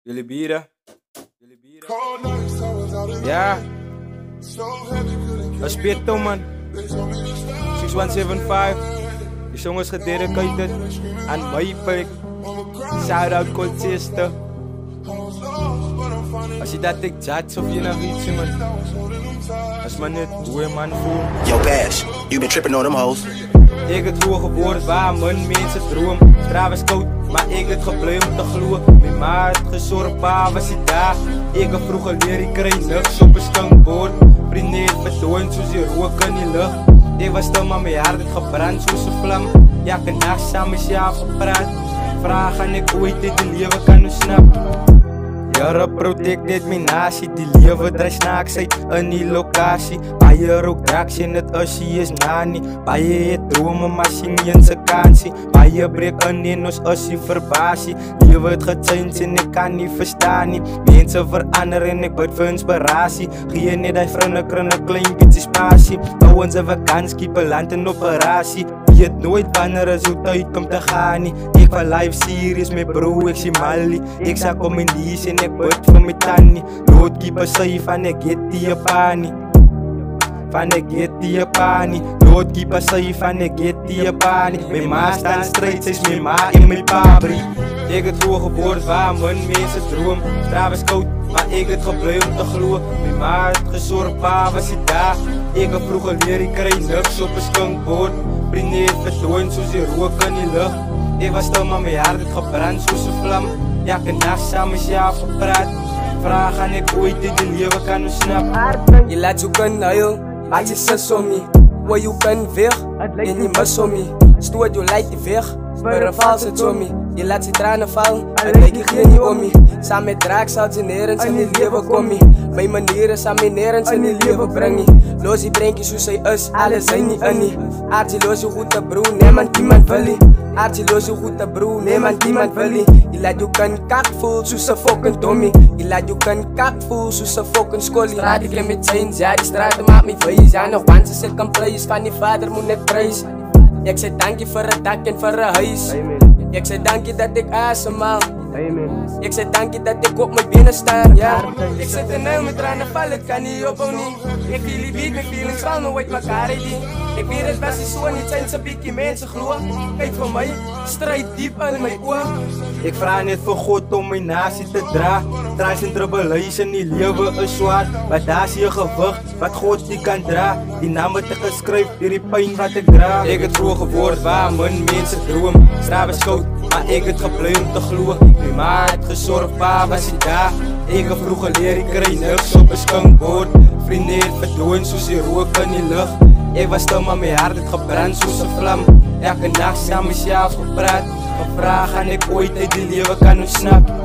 Jullie bieren? Ja. Dat is Pieto, man. 6175. Die song is gededicated aan Maypik. Shout-out Colchester. Als je dat ik judge of je nog iets, man. Dat is maar net hoe je man voelt. Yo, Bash, you been tripping on them hoes. Ik het vroeg geboren waar mijn mensen droom. Straat is koud, maar ik het gebleven om te gloeien. Mijn ma het gezorgd, pa was hij daar. Ik heb vroeger leer, ik kreeg niks op een skankboord. Vrienden het verdooid, zoals je rook in die lucht. Ik was stil, maar mijn hart het gebrand, zoals een vlam. Ja, ik heb nacht samen met jou gepraat. Vraag aan ik ooit dit leven kan ontsnappen. Jare protected mijn natie, die leven draai snaaksheid in die locatie. Bij je rook drugs in het ussie is nani. Bij je het dromen, maar zien je in zijn kansie. Bij je breek in ons ussie verbasie. Leven het gechanged en ik kan niet verstaan nie. Mensen veranderen en ik bid voor inspiratie. Gie je net die vrienden een klein beetje spatie. Hou onze vakantie, keep land in operatie. Je het nooit wanneer er zo tijd komt te gaan nie. Ik van live series met bro, ik zie Mali. Ik zag comedies en ik bid voor mijn tannie. Nooit keep een safe van ik get die pani. Van ik get die pani. Nooit keep een safe van ik get die pani. Mijn ma staan strijd, is mijn ma in mijn pabri. Ik het vroeg geboren waar mijn mensen droom. Straat is koud, maar ik het gebleven om te gloeien. Mijn ma het gezorgd, pa was hij daar. Ik heb vroeger leer, ik kreeg niks op een skankboord. Vrienden het verdooid, zoals je rook in die lucht. Ik was stil, maar mijn hart het gebrand, zoals een vlam. Ja, ik heb nacht samen met jou gepraat. Vraag aan ik ooit dit leven kan ontsnappen. Je laat zoeken huil, maak je zus om me. Hoor je kan weg, en je mis om me. Stoot je lijkt je weg, maar een valse Tommy. Je laat je tranen vallen, het lijkt je geen niet om me. Samen met draak zal je nergens in het leven komen. Mijn manieren samen nergens in het leven brengen. Los je brengt je zoals hij is, alles zijn niet in nie. Aardje los je goed de broer, niemand iemand wil nie. Aardje los je goed de broer, niemand iemand wil nie. Je laat je kan kak voel zoals een fucking Tommy. Je laat je kan kak voel zoals een fucking scolly. Straat ik met chains, ja die straten maakt me wijs. Ja nog wanneer ze kan prijs, van die vader moet net prijs. Ik zeg dank je voor het dak en voor het huis. Ik zeg dank je dat ik asemhaal. Ik zeg dank je dat ik op mijn benen sta, ja. Ik zit er nu met tranen vallen, het kan niet opbouwen niet. Ik feel die beat, mijn feelings vallen nooit elkaar in die. Ik weet het best zo niet zijn ze bikkie mensen gloeien. Kijk voor mij, strijd diep in mijn oor. Ik vraag net voor God om mijn natie te dragen. Tries en tribulation, die leven is zwaar. Maar daar zie je gewicht, wat God die kan dragen. Die namen te geschreven, die pijn wat ik draag. Ik het vroeg geboren waar mijn mensen droom. Straat is koud, maar ik het gebleven om te gloeien. Mijn ma het gezorgd, pa was hij daar. Ik heb vroeger leer, ik kreeg niks op een skankboord. Vrienden het verdooid, zoals je rook in die lucht. Ik was stil, maar mijn hart het gebrand zoals een vlam. Elke nacht samen met jou gepraat. Gevraagd aan ik ooit uit die leven kan ontsnappen.